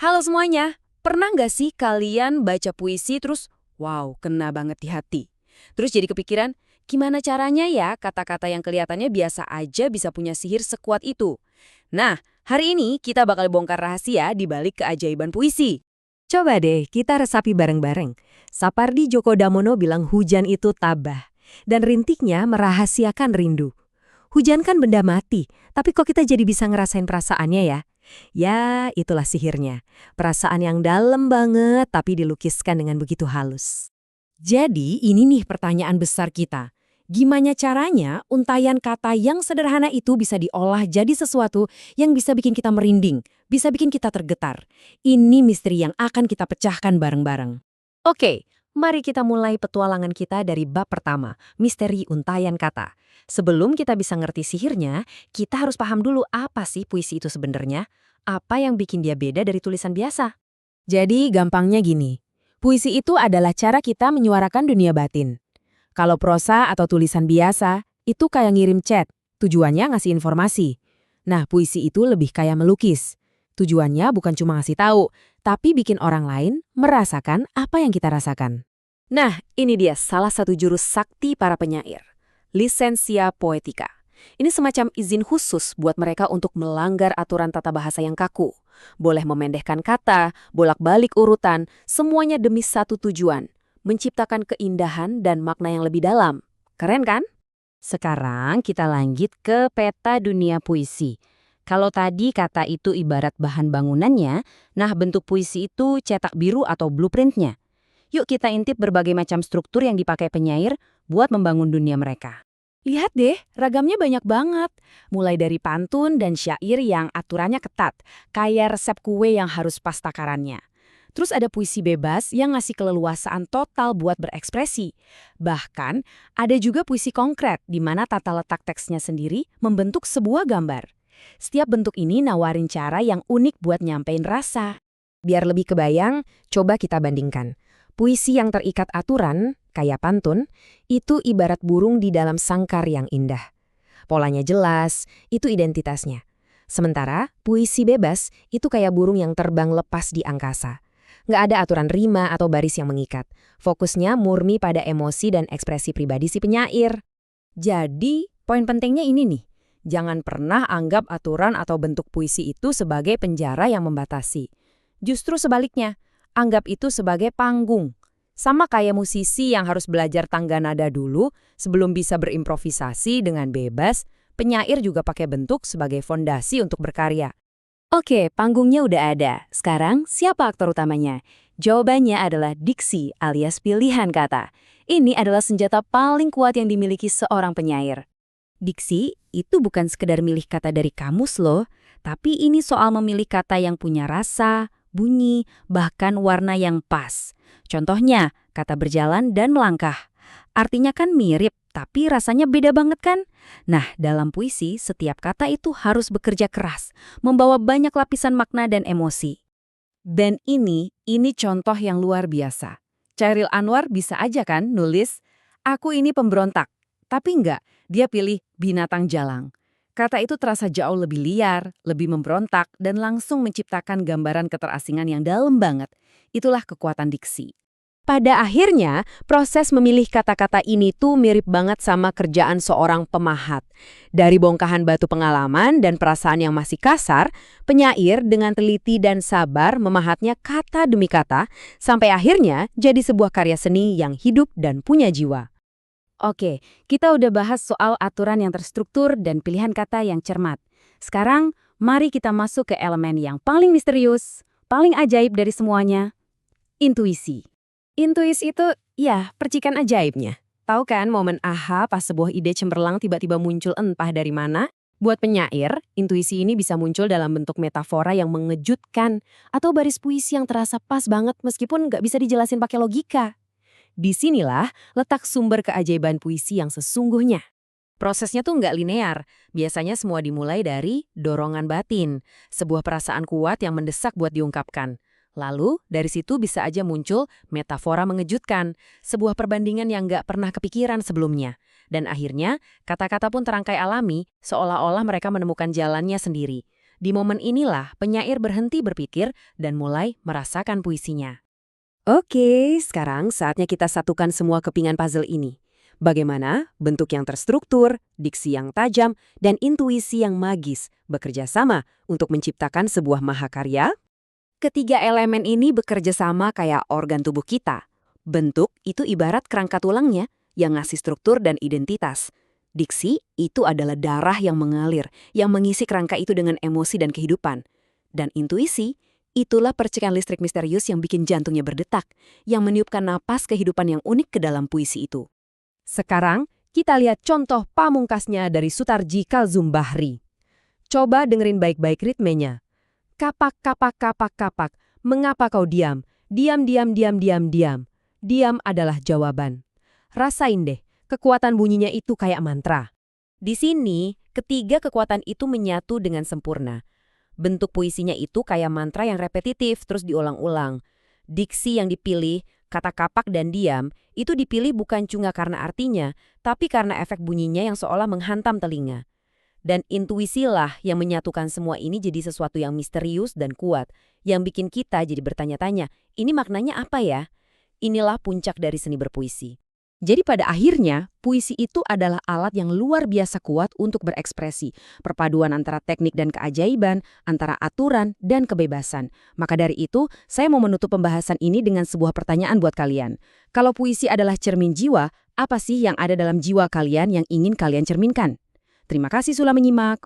Halo semuanya, pernah nggak sih kalian baca puisi terus, wow, kena banget di hati? Terus jadi kepikiran, gimana caranya ya kata-kata yang kelihatannya biasa aja bisa punya sihir sekuat itu? Nah, hari ini kita bakal bongkar rahasia di balik keajaiban puisi. Coba deh kita resapi bareng-bareng. Sapardi Djoko Damono bilang hujan itu tabah. Dan rintiknya merahasiakan rindu. Hujan kan benda mati, tapi kok kita jadi bisa ngerasain perasaannya ya? Ya, itulah sihirnya. Perasaan yang dalam banget tapi dilukiskan dengan begitu halus. Jadi ini nih pertanyaan besar kita. Gimana caranya untayan kata yang sederhana itu bisa diolah jadi sesuatu yang bisa bikin kita merinding, bisa bikin kita tergetar? Ini misteri yang akan kita pecahkan bareng-bareng. Oke, mari kita mulai petualangan kita dari bab pertama, misteri untayan kata. Sebelum kita bisa ngerti sihirnya, kita harus paham dulu apa sih puisi itu sebenarnya, apa yang bikin dia beda dari tulisan biasa. Jadi gampangnya gini, puisi itu adalah cara kita menyuarakan dunia batin. Kalau prosa atau tulisan biasa, itu kayak ngirim chat, tujuannya ngasih informasi. Nah, puisi itu lebih kayak melukis. Tujuannya bukan cuma ngasih tahu, tapi bikin orang lain merasakan apa yang kita rasakan. Nah, ini dia salah satu jurus sakti para penyair. Lisensia Poetica. Ini semacam izin khusus buat mereka untuk melanggar aturan tata bahasa yang kaku. Boleh memendekkan kata, bolak-balik urutan, semuanya demi satu tujuan. Menciptakan keindahan dan makna yang lebih dalam. Keren kan? Sekarang kita lanjut ke peta dunia puisi. Kalau tadi kata itu ibarat bahan bangunannya, nah bentuk puisi itu cetak biru atau blueprintnya. Yuk kita intip berbagai macam struktur yang dipakai penyair buat membangun dunia mereka. Lihat deh, ragamnya banyak banget. Mulai dari pantun dan syair yang aturannya ketat, kayak resep kue yang harus pas takarannya. Terus ada puisi bebas yang ngasih keleluasaan total buat berekspresi. Bahkan, ada juga puisi konkret di mana tata letak teksnya sendiri membentuk sebuah gambar. Setiap bentuk ini nawarin cara yang unik buat nyampein rasa. Biar lebih kebayang, coba kita bandingkan. Puisi yang terikat aturan, kayak pantun, itu ibarat burung di dalam sangkar yang indah. Polanya jelas, itu identitasnya. Sementara puisi bebas itu kayak burung yang terbang lepas di angkasa. Nggak ada aturan rima atau baris yang mengikat. Fokusnya murni pada emosi dan ekspresi pribadi si penyair. Jadi, poin pentingnya ini nih. Jangan pernah anggap aturan atau bentuk puisi itu sebagai penjara yang membatasi. Justru sebaliknya, anggap itu sebagai panggung. Sama kayak musisi yang harus belajar tangga nada dulu sebelum bisa berimprovisasi dengan bebas, penyair juga pakai bentuk sebagai fondasi untuk berkarya. Oke, panggungnya udah ada. Sekarang, siapa aktor utamanya? Jawabannya adalah diksi alias pilihan kata. Ini adalah senjata paling kuat yang dimiliki seorang penyair. Diksi itu bukan sekedar milih kata dari kamus loh, tapi ini soal memilih kata yang punya rasa, bunyi, bahkan warna yang pas. Contohnya, kata berjalan dan melangkah. Artinya kan mirip, tapi rasanya beda banget kan? Nah, dalam puisi, setiap kata itu harus bekerja keras, membawa banyak lapisan makna dan emosi. Dan ini contoh yang luar biasa. Chairil Anwar bisa aja kan nulis, aku ini pemberontak. Tapi enggak, dia pilih binatang jalang. Kata itu terasa jauh lebih liar, lebih memberontak, dan langsung menciptakan gambaran keterasingan yang dalam banget. Itulah kekuatan diksi. Pada akhirnya, proses memilih kata-kata ini tuh mirip banget sama kerjaan seorang pemahat. Dari bongkahan batu pengalaman dan perasaan yang masih kasar, penyair dengan teliti dan sabar memahatnya kata demi kata, sampai akhirnya jadi sebuah karya seni yang hidup dan punya jiwa. Oke, kita udah bahas soal aturan yang terstruktur dan pilihan kata yang cermat. Sekarang, mari kita masuk ke elemen yang paling misterius, paling ajaib dari semuanya, intuisi. Intuisi itu, ya, percikan ajaibnya. Tahu kan momen aha pas sebuah ide cemerlang tiba-tiba muncul entah dari mana? Buat penyair, intuisi ini bisa muncul dalam bentuk metafora yang mengejutkan atau baris puisi yang terasa pas banget meskipun nggak bisa dijelasin pakai logika. Disinilah letak sumber keajaiban puisi yang sesungguhnya. Prosesnya tuh nggak linear. Biasanya semua dimulai dari dorongan batin, sebuah perasaan kuat yang mendesak buat diungkapkan. Lalu, dari situ bisa aja muncul metafora mengejutkan, sebuah perbandingan yang nggak pernah kepikiran sebelumnya. Dan akhirnya, kata-kata pun terangkai alami, seolah-olah mereka menemukan jalannya sendiri. Di momen inilah penyair berhenti berpikir dan mulai merasakan puisinya. Oke, sekarang saatnya kita satukan semua kepingan puzzle ini. Bagaimana bentuk yang terstruktur, diksi yang tajam, dan intuisi yang magis bekerja sama untuk menciptakan sebuah mahakarya? Ketiga elemen ini bekerja sama kayak organ tubuh kita. Bentuk itu ibarat kerangka tulangnya yang ngasih struktur dan identitas. Diksi itu adalah darah yang mengalir, yang mengisi kerangka itu dengan emosi dan kehidupan. Dan intuisi, itulah percikan listrik misterius yang bikin jantungnya berdetak, yang meniupkan napas kehidupan yang unik ke dalam puisi itu. Sekarang, kita lihat contoh pamungkasnya dari Sutarji Kalzum Bahri. Coba dengerin baik-baik ritmenya. Kapak, kapak, kapak, kapak. Mengapa kau diam? Diam, diam, diam, diam, diam. Diam adalah jawaban. Rasain deh, kekuatan bunyinya itu kayak mantra. Di sini, ketiga kekuatan itu menyatu dengan sempurna. Bentuk puisinya itu kayak mantra yang repetitif terus diulang-ulang. Diksi yang dipilih, kata kapak dan diam, itu dipilih bukan cuma karena artinya, tapi karena efek bunyinya yang seolah menghantam telinga. Dan intuisilah yang menyatukan semua ini jadi sesuatu yang misterius dan kuat, yang bikin kita jadi bertanya-tanya, ini maknanya apa ya? Inilah puncak dari seni berpuisi. Jadi pada akhirnya, puisi itu adalah alat yang luar biasa kuat untuk berekspresi, perpaduan antara teknik dan keajaiban, antara aturan dan kebebasan. Maka dari itu, saya mau menutup pembahasan ini dengan sebuah pertanyaan buat kalian. Kalau puisi adalah cermin jiwa, apa sih yang ada dalam jiwa kalian yang ingin kalian cerminkan? Terima kasih sudah menyimak.